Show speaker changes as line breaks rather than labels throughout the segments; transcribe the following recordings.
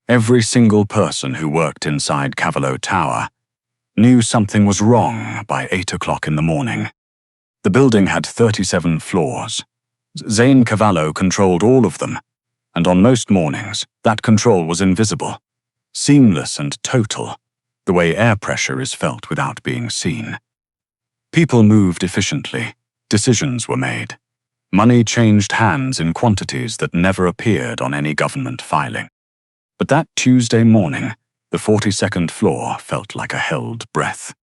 Every single person who worked inside Cavallo Tower knew something was wrong by 8 o'clock in the morning. The building had 37 floors. Zane Cavallo controlled all of them, and on most mornings, that control was invisible, seamless and total, the way air pressure is felt without being seen. People moved efficiently, decisions were made. Money changed hands in quantities that never appeared on any government filing. But that Tuesday morning, the 42nd floor felt like a held breath.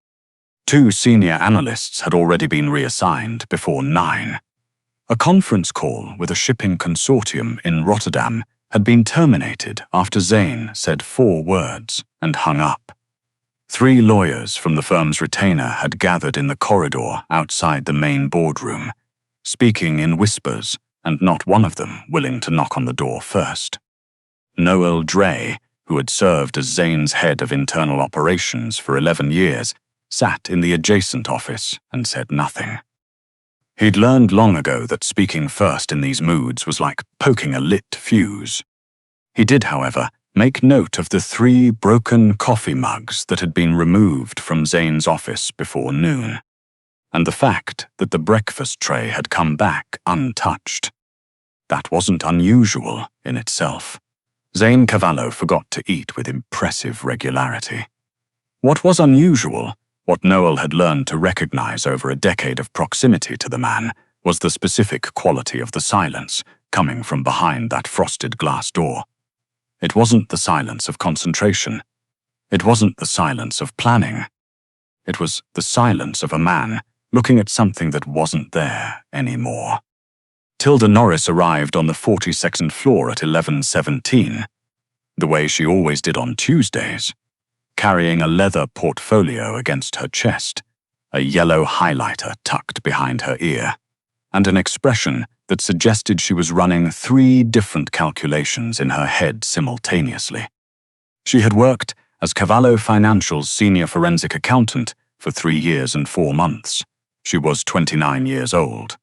2 senior analysts had already been reassigned before 9. A conference call with a shipping consortium in Rotterdam had been terminated after Zane said 4 words and hung up. 3 lawyers from the firm's retainer had gathered in the corridor outside the main boardroom, speaking in whispers and not one of them willing to knock on the door first. Noel Dre, who had served as Zane's head of internal operations for 11 years, sat in the adjacent office and said nothing. He'd learned long ago that speaking first in these moods was like poking a lit fuse. He did, however, make note of the 3 broken coffee mugs that had been removed from Zane's office before noon, and the fact that the breakfast tray had come back untouched. That wasn't unusual in itself. Zane Cavallo forgot to eat with impressive regularity. What was unusual, what Noel had learned to recognize over a decade of proximity to the man, was the specific quality of the silence coming from behind that frosted glass door. It wasn't the silence of concentration. It wasn't the silence of planning. It was the silence of a man looking at something that wasn't there anymore. Tilda Norris arrived on the 42nd floor at 11:17, the way she always did on Tuesdays, carrying a leather portfolio against her chest, a yellow highlighter tucked behind her ear, and an expression that suggested she was running 3 different calculations in her head simultaneously. She had worked as Cavallo Financial's senior forensic accountant for 3 years and 4 months. She was 29 years old.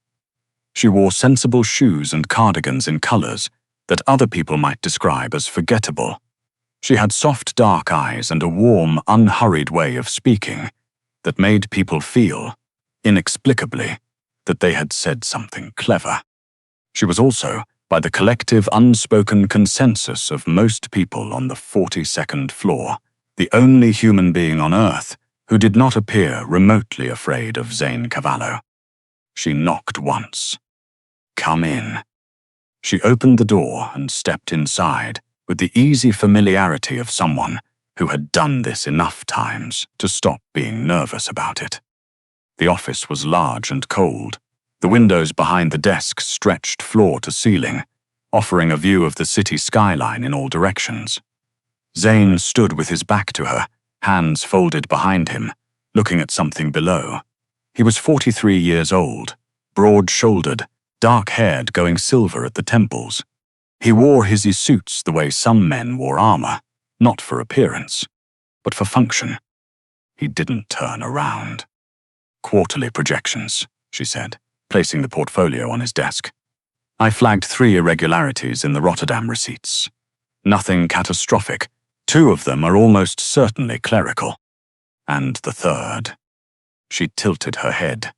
She wore sensible shoes and cardigans in colors that other people might describe as forgettable. She had soft dark eyes and a warm, unhurried way of speaking that made people feel, inexplicably, that they had said something clever. She was also, by the collective unspoken consensus of most people on the 42nd floor, the only human being on Earth who did not appear remotely afraid of Zane Cavallo. She knocked once. "Come in." She opened the door and stepped inside with the easy familiarity of someone who had done this enough times to stop being nervous about it. The office was large and cold. The windows behind the desk stretched floor to ceiling, offering a view of the city skyline in all directions. Zane stood with his back to her, hands folded behind him, looking at something below. He was 43 years old, broad-shouldered, dark-haired going silver at the temples. He wore his suits the way some men wore armor, not for appearance, but for function. He didn't turn around. "Quarterly projections," she said, placing the portfolio on his desk. "I flagged 3 irregularities in the Rotterdam receipts. Nothing catastrophic. 2 of them are almost certainly clerical. And the 3rd." She tilted her head.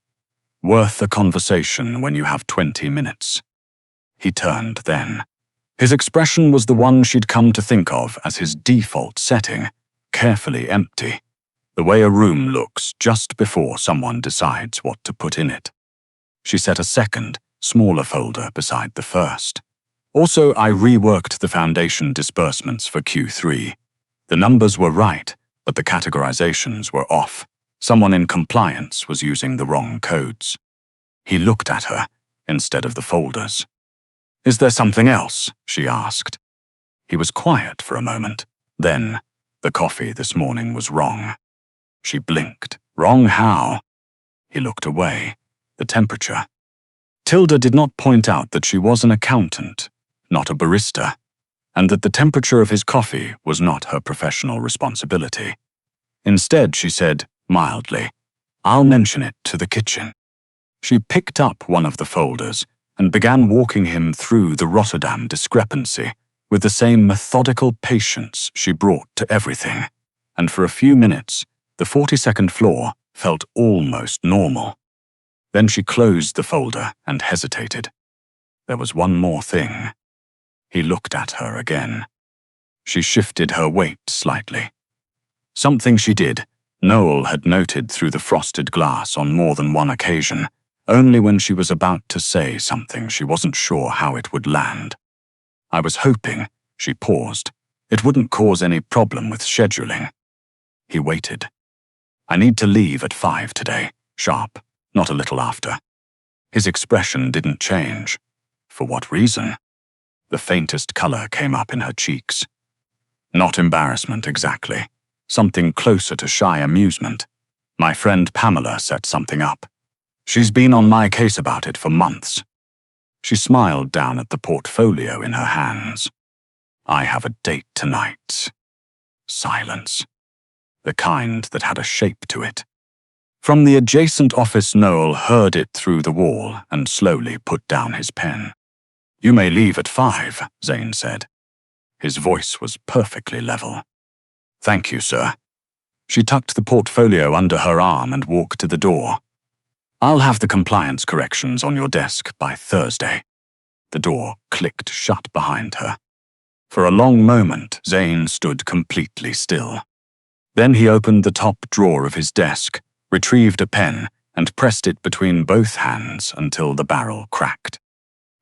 "Worth a conversation when you have 20 minutes. He turned then. His expression was the one she'd come to think of as his default setting, carefully empty, the way a room looks just before someone decides what to put in it. She set a second, smaller folder beside the first. "Also, I reworked the foundation disbursements for Q3. The numbers were right, but the categorizations were off. Someone in compliance was using the wrong codes." He looked at her instead of the folders. "Is there something else?" she asked. He was quiet for a moment. Then, "The coffee this morning was wrong." She blinked. "Wrong how?" He looked away. "The temperature." Tilda did not point out that she was an accountant, not a barista, and that the temperature of his coffee was not her professional responsibility. Instead, she said, mildly, "I'll mention it to the kitchen." She picked up one of the folders and began walking him through the Rotterdam discrepancy, with the same methodical patience she brought to everything, and for a few minutes, the 42nd floor felt almost normal. Then she closed the folder and hesitated. There was one more thing. He looked at her again. She shifted her weight slightly. Something she did, Noel had noted through the frosted glass on more than one occasion, only when she was about to say something she wasn't sure how it would land. I was hoping, she paused, it wouldn't cause any problem with scheduling. He waited. I need to leave at 5 today, sharp, not a little after. His expression didn't change. For what reason? The faintest color came up in her cheeks. Not embarrassment exactly. Something closer to shy amusement. My friend Pamela set something up. She's been on my case about it for months. She smiled down at the portfolio in her hands. I have a date tonight. Silence. The kind that had a shape to it. From the adjacent office, Noel heard it through the wall and slowly put down his pen. You may leave at 5, Zane said. His voice was perfectly level. Thank you, sir. She tucked the portfolio under her arm and walked to the door. I'll have the compliance corrections on your desk by Thursday. The door clicked shut behind her. For a long moment, Zane stood completely still. Then he opened the top drawer of his desk, retrieved a pen, and pressed it between both hands until the barrel cracked.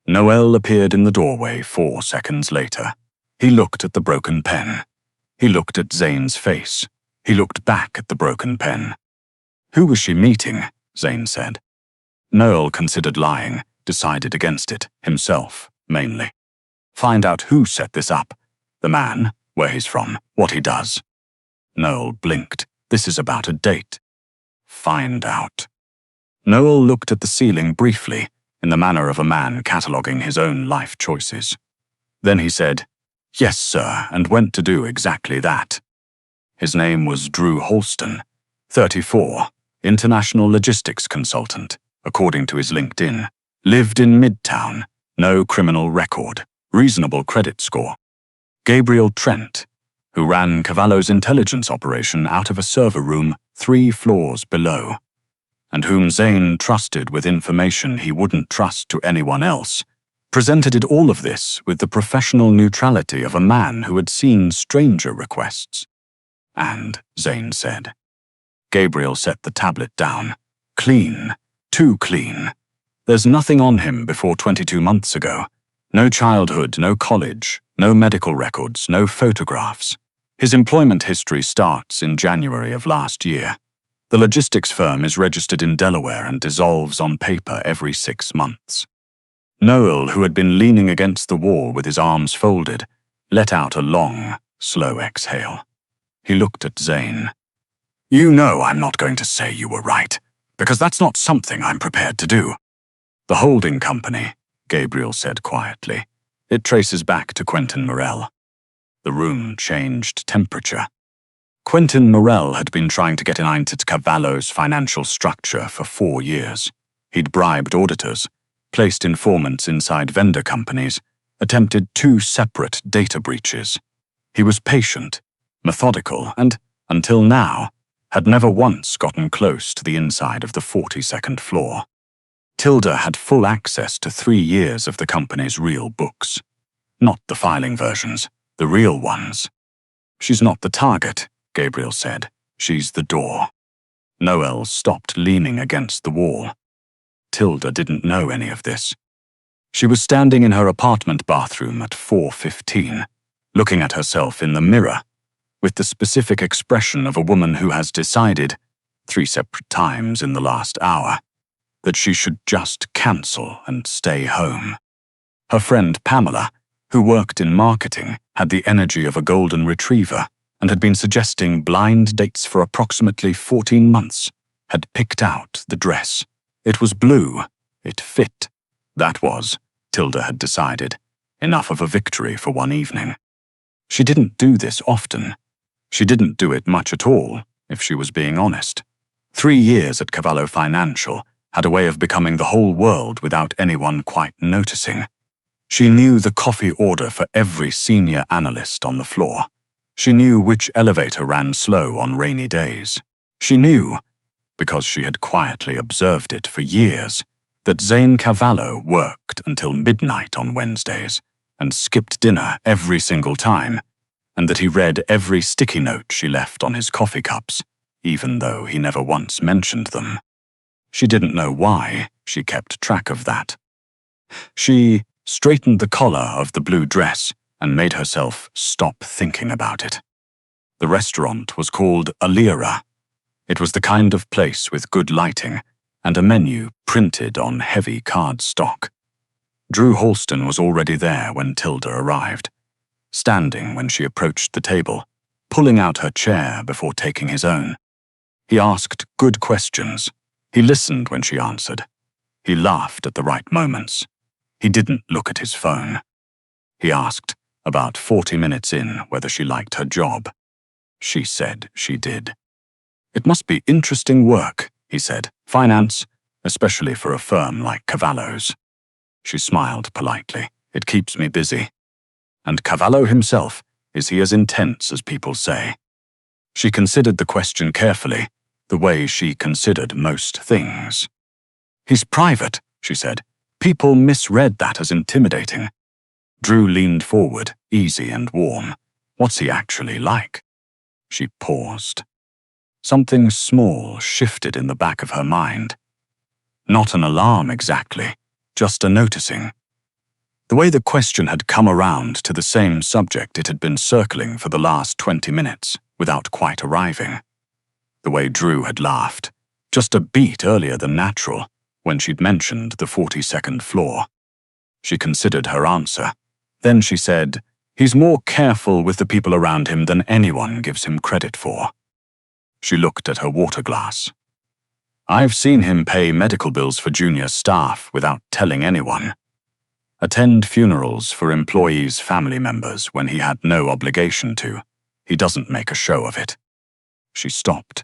Noel appeared in the doorway 4 seconds later. He looked at the broken pen. He looked at Zane's face. He looked back at the broken pen. Who was she meeting? Zane said. Noel considered lying, decided against it, himself, mainly. Find out who set this up. The man, where he's from, what he does. Noel blinked. This is about a date. Find out. Noel looked at the ceiling briefly, in the manner of a man cataloguing his own life choices. Then he said, Yes, sir, and went to do exactly that. His name was Drew Halston, 34, international logistics consultant, according to his LinkedIn. Lived in Midtown, no criminal record, reasonable credit score. Gabriel Trent, who ran Cavallo's intelligence operation out of a server room 3 floors below, and whom Zane trusted with information he wouldn't trust to anyone else, presented all of this with the professional neutrality of a man who had seen stranger requests. And, Zane said. Gabriel set the tablet down. Clean. Too clean. There's nothing on him before 22 months ago. No childhood, no college, no medical records, no photographs. His employment history starts in January of last year. The logistics firm is registered in Delaware and dissolves on paper every 6 months. Noel, who had been leaning against the wall with his arms folded, let out a long, slow exhale. He looked at Zane. You know I'm not going to say you were right, because that's not something I'm prepared to do. The holding company, Gabriel said quietly. It traces back to Quentin Morel. The room changed temperature. Quentin Morel had been trying to get into Cavallo's financial structure for 4 years. He'd bribed auditors, placed informants inside vendor companies, attempted 2 separate data breaches. He was patient, methodical, and, until now, had never once gotten close to the inside of the 42nd floor. Tilda had full access to 3 years of the company's real books. Not the filing versions, the real ones. She's not the target, Gabriel said. She's the door. Noel stopped leaning against the wall. Tilda didn't know any of this. She was standing in her apartment bathroom at 4:15, looking at herself in the mirror, with the specific expression of a woman who has decided, 3 separate times in the last hour, that she should just cancel and stay home. Her friend Pamela, who worked in marketing, had the energy of a golden retriever and had been suggesting blind dates for approximately 14 months, had picked out the dress. It was blue. It fit. That was, Tilda had decided, enough of a victory for one evening. She didn't do this often. She didn't do it much at all, if she was being honest. 3 years at Cavallo Financial had a way of becoming the whole world without anyone quite noticing. She knew the coffee order for every senior analyst on the floor. She knew which elevator ran slow on rainy days. She knew, because she had quietly observed it for years, that Zane Cavallo worked until midnight on Wednesdays and skipped dinner every single time, and that he read every sticky note she left on his coffee cups, even though he never once mentioned them. She didn't know why she kept track of that. She straightened the collar of the blue dress and made herself stop thinking about it. The restaurant was called Alira. It was the kind of place with good lighting and a menu printed on heavy cardstock. Drew Halston was already there when Tilda arrived, standing when she approached the table, pulling out her chair before taking his own. He asked good questions. He listened when she answered. He laughed at the right moments. He didn't look at his phone. He asked, about 40 minutes in, whether she liked her job. She said she did. It must be interesting work, he said. Finance, especially for a firm like Cavallo's. She smiled politely. It keeps me busy. And Cavallo himself, is he as intense as people say? She considered the question carefully, the way she considered most things. He's private, she said. People misread that as intimidating. Drew leaned forward, easy and warm. What's he actually like? She paused. Something small shifted in the back of her mind. Not an alarm exactly, just a noticing. The way the question had come around to the same subject it had been circling for the last 20 minutes, without quite arriving. The way Drew had laughed, just a beat earlier than natural, when she'd mentioned the 42nd floor. She considered her answer. Then she said, he's more careful with the people around him than anyone gives him credit for. She looked at her water glass. I've seen him pay medical bills for junior staff without telling anyone. Attend funerals for employees' family members when he had no obligation to. He doesn't make a show of it. She stopped.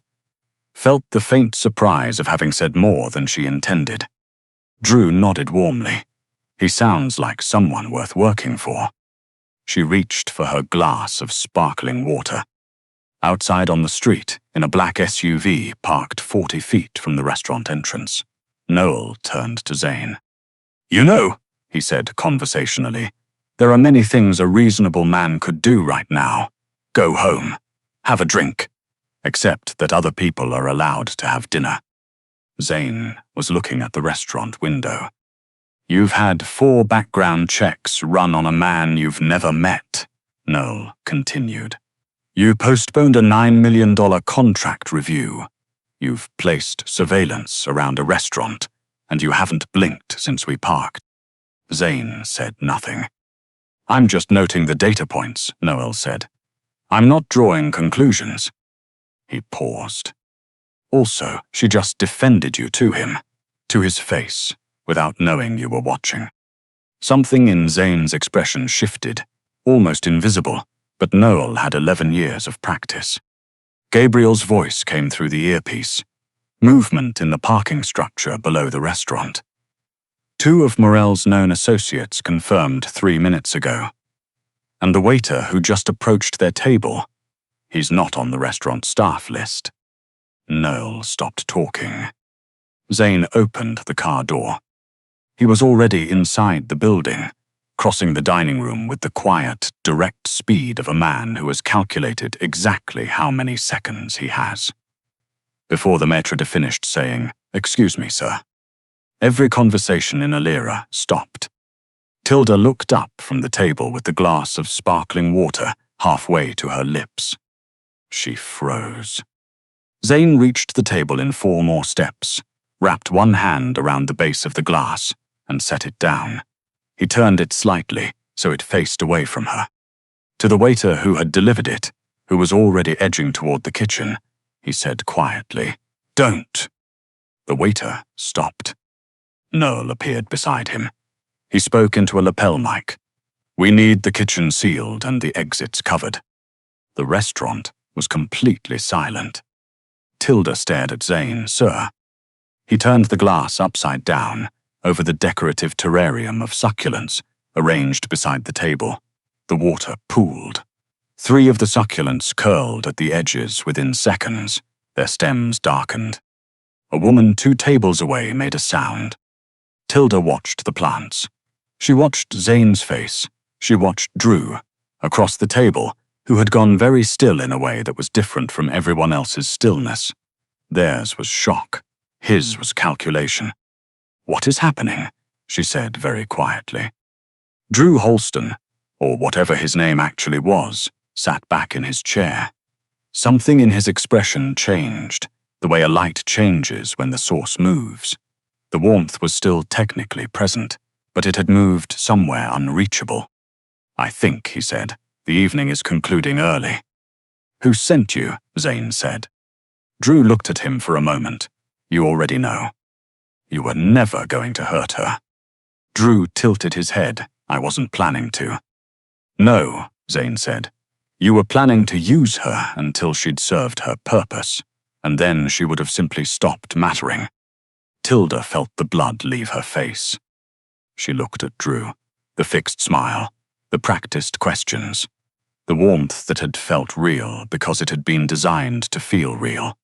Felt the faint surprise of having said more than she intended. Drew nodded warmly. He sounds like someone worth working for. She reached for her glass of sparkling water. Outside on the street, in a black SUV parked 40 feet from the restaurant entrance, Noel turned to Zane. You know, he said conversationally, there are many things a reasonable man could do right now. Go home. Have a drink. Except that other people are allowed to have dinner. Zane was looking at the restaurant window. You've had 4 background checks run on a man you've never met, Noel continued. You postponed a $9 million contract review. You've placed surveillance around a restaurant, and you haven't blinked since we parked. Zane said nothing. I'm just noting the data points, Noel said. I'm not drawing conclusions. He paused. Also, she just defended you to him, to his face, without knowing you were watching. Something in Zane's expression shifted, almost invisible, but Noel had 11 years of practice. Gabriel's voice came through the earpiece. Movement in the parking structure below the restaurant. 2 of Morell's known associates confirmed 3 minutes ago. And the waiter who just approached their table, he's not on the restaurant staff list. Noel stopped talking. Zane opened the car door. He was already inside the building, crossing the dining room with the quiet, direct speed of a man who has calculated exactly how many seconds he has. Before the maître d' finished saying, "Excuse me, sir," every conversation in Alira stopped. Tilda looked up from the table with the glass of sparkling water halfway to her lips. She froze. Zane reached the table in 4 more steps, wrapped one hand around the base of the glass, and set it down. He turned it slightly, so it faced away from her. To the waiter who had delivered it, who was already edging toward the kitchen, he said quietly, "Don't." The waiter stopped. Noel appeared beside him. He spoke into a lapel mic. "We need the kitchen sealed and the exits covered." The restaurant was completely silent. Tilda stared at Zane. "Sir." He turned the glass upside down, over the decorative terrarium of succulents, arranged beside the table. The water pooled. 3 of the succulents curled at the edges within seconds, their stems darkened. A woman 2 tables away made a sound. Tilda watched the plants. She watched Zane's face. She watched Drew, across the table, who had gone very still in a way that was different from everyone else's stillness. Theirs was shock. His was calculation. "What is happening?" she said very quietly. Drew Holston, or whatever his name actually was, sat back in his chair. Something in his expression changed, the way a light changes when the source moves. The warmth was still technically present, but it had moved somewhere unreachable. "I think," he said, "the evening is concluding early." "Who sent you?" Zane said. Drew looked at him for a moment. "You already know." "You were never going to hurt her." Drew tilted his head. "I wasn't planning to." "No," Zane said. "You were planning to use her until she'd served her purpose, and then she would have simply stopped mattering." Tilda felt the blood leave her face. She looked at Drew, the fixed smile, the practiced questions, the warmth that had felt real because it had been designed to feel real.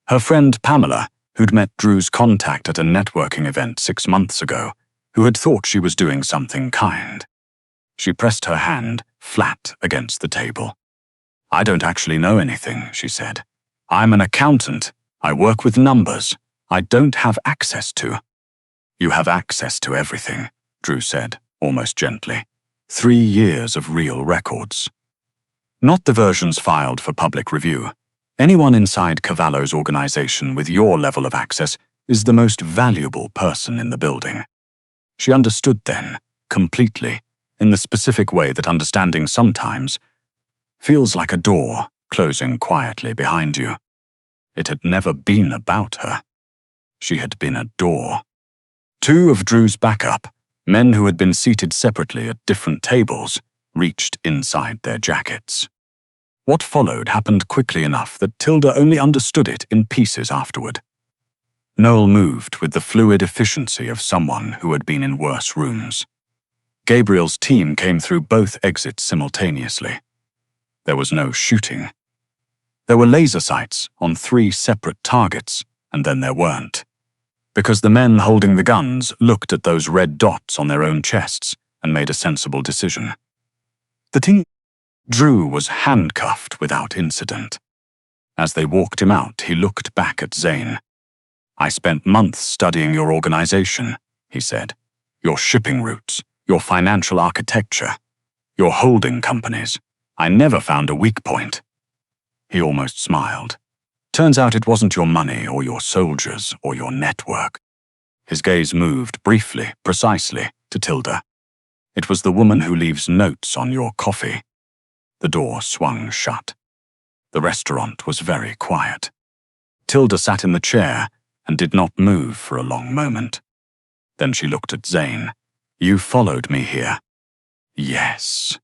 Her friend Pamela, who'd met Drew's contact at a networking event 6 months ago, who had thought she was doing something kind. She pressed her hand flat against the table. "I don't actually know anything," she said. "I'm an accountant. I work with numbers. I don't have access to." "You have access to everything," Drew said, almost gently. 3 years of real records. Not the versions filed for public review. Anyone inside Cavallo's organization with your level of access is the most valuable person in the building. She understood then, completely, in the specific way that understanding sometimes feels like a door closing quietly behind you. It had never been about her. She had been a door. 2 of Drew's backup, men who had been seated separately at different tables, reached inside their jackets. What followed happened quickly enough that Tilda only understood it in pieces afterward. Noel moved with the fluid efficiency of someone who had been in worse rooms. Gabriel's team came through both exits simultaneously. There was no shooting. There were laser sights on 3 separate targets, and then there weren't. Because the men holding the guns looked at those red dots on their own chests and made a sensible decision. Drew was handcuffed without incident. As they walked him out, he looked back at Zane. "I spent months studying your organization," he said. "Your shipping routes, your financial architecture, your holding companies. I never found a weak point." He almost smiled. "Turns out it wasn't your money or your soldiers or your network." His gaze moved briefly, precisely, to Tilda. "It was the woman who leaves notes on your coffee." The door swung shut. The restaurant was very quiet. Tilda sat in the chair and did not move for a long moment. Then she looked at Zane. "You followed me here." "Yes."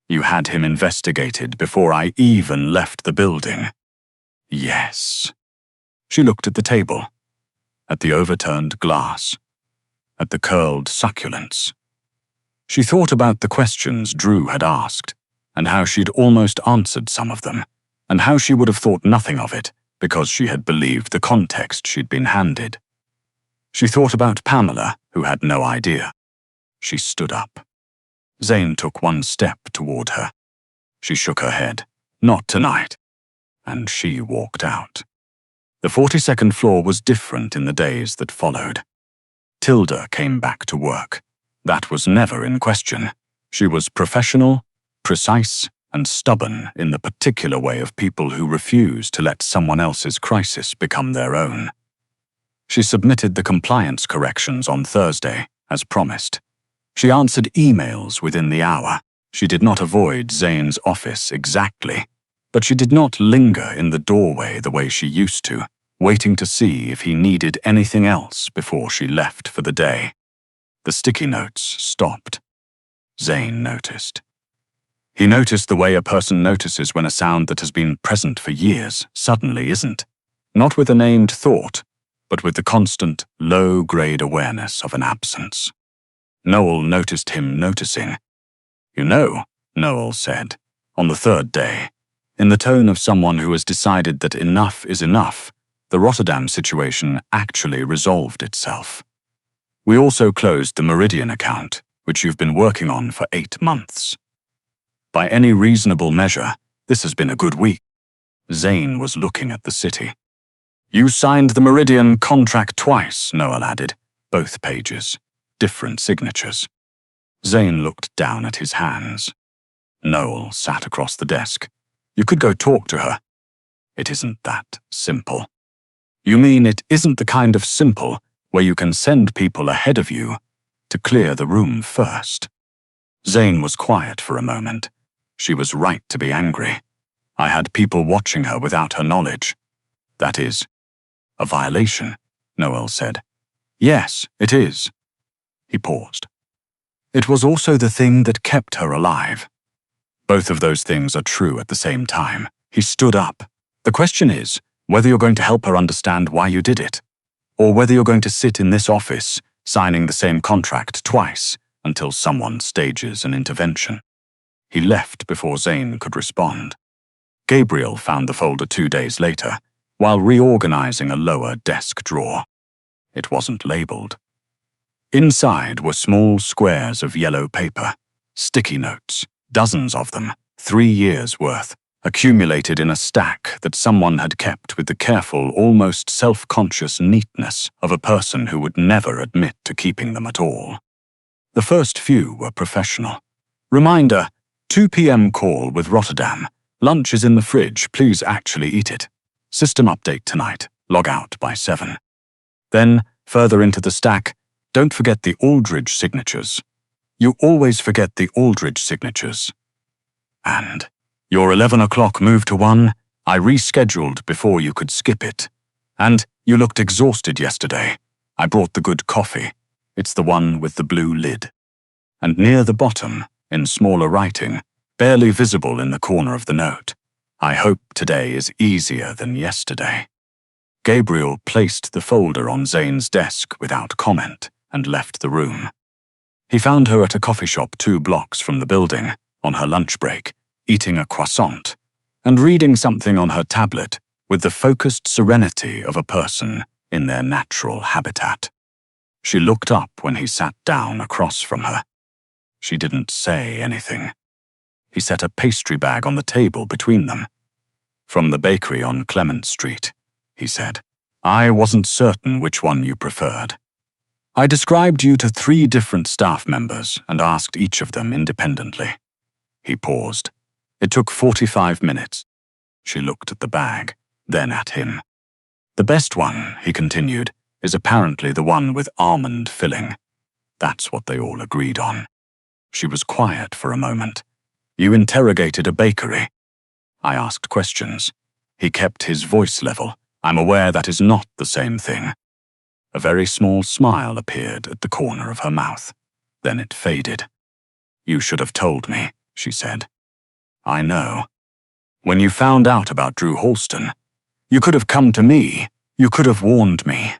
"You had him investigated before I even left the building." "Yes." She looked at the table, at the overturned glass, at the curled succulents. She thought about the questions Drew had asked, and how she'd almost answered some of them, and how she would have thought nothing of it because she had believed the context she'd been handed. She thought about Pamela, who had no idea. She stood up. Zane took 1 step toward her. She shook her head. "Not tonight." And she walked out. The 42nd floor was different in the days that followed. Tilda came back to work. That was never in question. She was professional, precise, and stubborn in the particular way of people who refuse to let someone else's crisis become their own. She submitted the compliance corrections on Thursday, as promised. She answered emails within the hour. She did not avoid Zane's office exactly, but she did not linger in the doorway the way she used to, waiting to see if he needed anything else before she left for the day. The sticky notes stopped. Zane noticed. He noticed the way a person notices when a sound that has been present for years suddenly isn't, not with a named thought, but with the constant, low-grade awareness of an absence. Noel noticed him noticing. "You know," Noel said, on the third day, in the tone of someone who has decided that enough is enough, the Rotterdam situation actually resolved itself. "We also closed the Meridian account, which you've been working on for 8 months. By any reasonable measure, this has been a good week." Zane was looking at the city. "You signed the Meridian contract twice," Noel added. "Both pages. Different signatures." Zane looked down at his hands. Noel sat across the desk. "You could go talk to her." "It isn't that simple." "You mean it isn't the kind of simple where you can send people ahead of you to clear the room first?" Zane was quiet for a moment. She was right to be angry. I had people watching her without her knowledge. "That is a violation," Noel said. "Yes, it is." He paused. "It was also the thing that kept her alive." "Both of those things are true at the same time." He stood up. "The question is whether you're going to help her understand why you did it, or whether you're going to sit in this office signing the same contract twice until someone stages an intervention." He left before Zane could respond. Gabriel found the folder 2 days later, while reorganizing a lower desk drawer. It wasn't labeled. Inside were small squares of yellow paper, sticky notes, dozens of them, 3 years' worth, accumulated in a stack that someone had kept with the careful, almost self-conscious neatness of a person who would never admit to keeping them at all. The first few were professional. "Reminder, 2 p.m. call with Rotterdam. Lunch is in the fridge, please actually eat it. System update tonight, log out by 7. Then, further into the stack, don't forget the Aldridge signatures. You always forget the Aldridge signatures. And your 11 o'clock move to 1, I rescheduled before you could skip it. And you looked exhausted yesterday. I brought the good coffee. It's the one with the blue lid." And near the bottom, in smaller writing, barely visible in the corner of the note, "I hope today is easier than yesterday." Gabriel placed the folder on Zane's desk without comment and left the room. He found her at a coffee shop 2 blocks from the building, on her lunch break, eating a croissant, and reading something on her tablet with the focused serenity of a person in their natural habitat. She looked up when he sat down across from her. She didn't say anything. He set a pastry bag on the table between them. "From the bakery on Clement Street," he said. "I wasn't certain which one you preferred. I described you to 3 different staff members and asked each of them independently." He paused. It took 45 minutes. She looked at the bag, then at him. "The best one," he continued, "is apparently the one with almond filling. That's what they all agreed on." She was quiet for a moment. "You interrogated a bakery." I asked questions. He kept his voice level. "I'm aware that is not the same thing." A very small smile appeared at the corner of her mouth. Then it faded. "You should have told me," she said. "I know. When you found out about Drew Halston, you could have come to me. You could have warned me."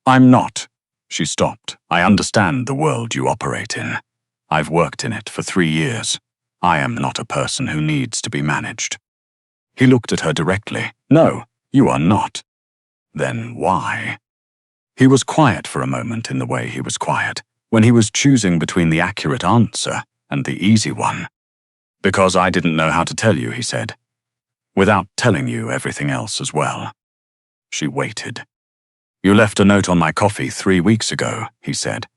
"I'm not." She stopped. "I understand the world you operate in. I've worked in it for 3 years. I am not a person who needs to be managed." He looked at her directly. "No, you are not." "Then why?" He was quiet for a moment in the way he was quiet, when he was choosing between the accurate answer and the easy one. "Because I didn't know how to tell you," he said, "without telling you everything else as well." She waited. "You left a note on my coffee 3 weeks ago," he said.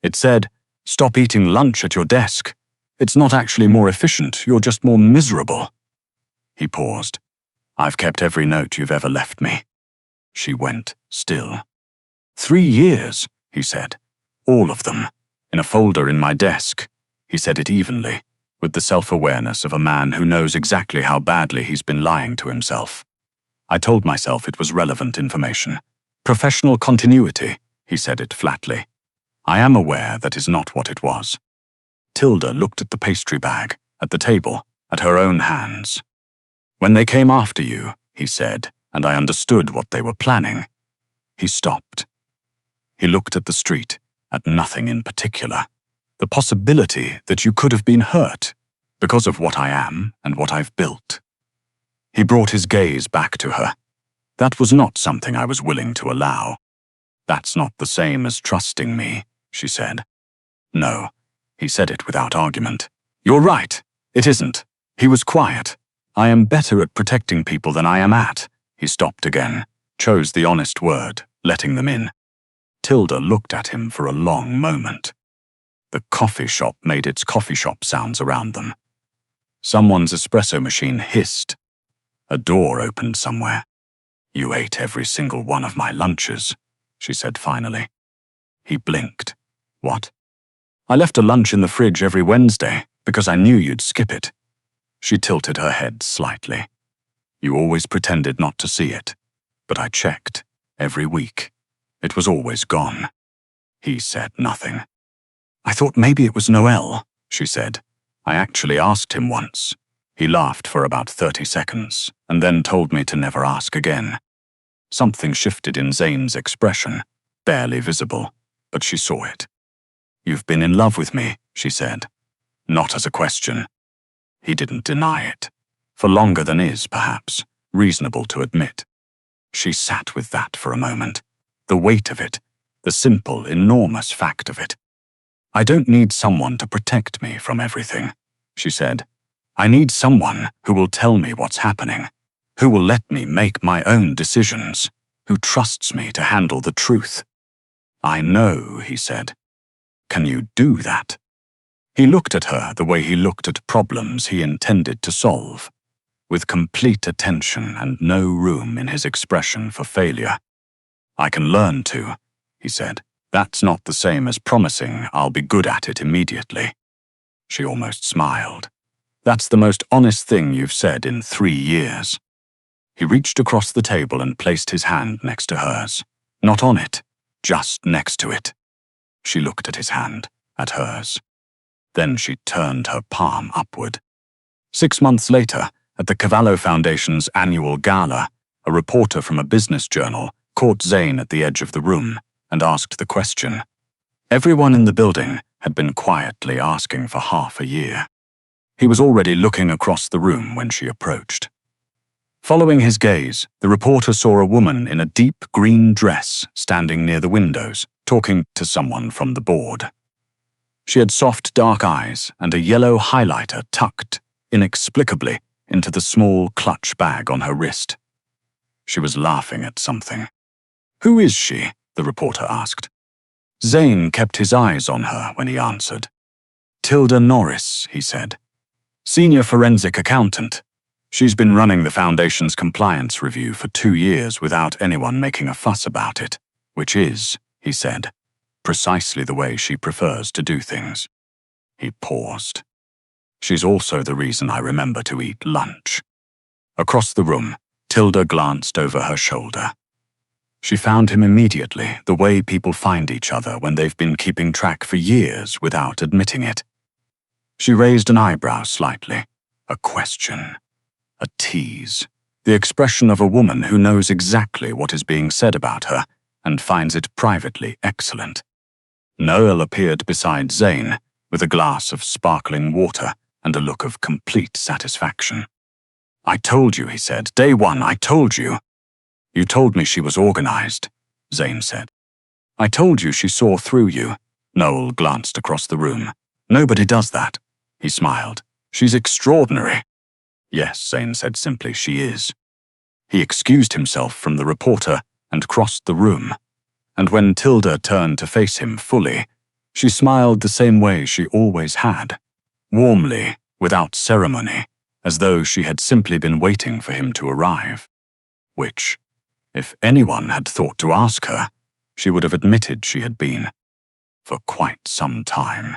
"It said, 'Stop eating lunch at your desk. It's not actually more efficient, you're just more miserable.'" He paused. "I've kept every note you've ever left me." She went still. 3 years, he said. "All of them. In a folder in my desk." He said it evenly, with the self-awareness of a man who knows exactly how badly he's been lying to himself. I told myself it was relevant information. "Professional continuity," he said it flatly. "I am aware that is not what it was." Tilda looked at the pastry bag, at the table, at her own hands. "When they came after you," he said, and I understood what they were planning. He stopped. He looked at the street, at nothing in particular, The possibility that you could have been hurt because of what I am and what I've built. He brought his gaze back to her. That was not something I was willing to allow. That's not the same as trusting me, she said. No, he said it without argument. You're right, it isn't. He was quiet. I am better at protecting people than I am at. He stopped again, chose the honest word, letting them in. Tilda looked at him for a long moment. The coffee shop made its coffee shop sounds around them. Someone's espresso machine hissed. A door opened somewhere. You ate every single one of my lunches, she said finally. He blinked. What? I left a lunch in the fridge every Wednesday because I knew you'd skip it. She tilted her head slightly. You always pretended not to see it, but I checked every week. It was always gone. He said nothing. I thought maybe it was Noel, she said. I actually asked him once. He laughed for about 30 seconds and then told me to never ask again. Something shifted in Zane's expression, barely visible, but she saw it. You've been in love with me, she said. Not as a question. He didn't deny it. For longer than is, perhaps, reasonable to admit. She sat with that for a moment. The weight of it, the simple, enormous fact of it. I don't need someone to protect me from everything, she said. I need someone who will tell me what's happening, who will let me make my own decisions, who trusts me to handle the truth. I know, he said. Can you do that? He looked at her the way he looked at problems he intended to solve, with complete attention and no room in his expression for failure. I can learn to, he said. That's not the same as promising I'll be good at it immediately. She almost smiled. That's the most honest thing you've said in 3 years. He reached across the table and placed his hand next to hers. Not on it, just next to it. She looked at his hand, at hers. Then she turned her palm upward. 6 months later, at the Cavallo Foundation's annual gala, a reporter from a business journal caught Zane at the edge of the room and asked the question. Everyone in the building had been quietly asking for half a year. He was already looking across the room when she approached. Following his gaze, the reporter saw a woman in a deep green dress standing near the windows, talking to someone from the board. She had soft dark eyes and a yellow highlighter tucked, inexplicably, into the small clutch bag on her wrist. She was laughing at something. Who is she? The reporter asked. Zane kept his eyes on her when he answered. Tilda Norris, he said. Senior forensic accountant. She's been running the Foundation's compliance review for 2 years without anyone making a fuss about it, which is, he said, precisely the way she prefers to do things. He paused. She's also the reason I remember to eat lunch. Across the room, Tilda glanced over her shoulder. She found him immediately, the way people find each other when they've been keeping track for years without admitting it. She raised an eyebrow slightly, a question, a tease, the expression of a woman who knows exactly what is being said about her and finds it privately excellent. Noel appeared beside Zane with a glass of sparkling water and a look of complete satisfaction. I told you, he said. Day one, I told you. You told me she was organized, Zane said. I told you she saw through you. Noel glanced across the room. Nobody does that. He smiled. She's extraordinary. Yes, Zane said simply, she is. He excused himself from the reporter and crossed the room. And when Tilda turned to face him fully, she smiled the same way she always had, warmly, without ceremony, as though she had simply been waiting for him to arrive. Which, if anyone had thought to ask her, she would have admitted she had been, for quite some time.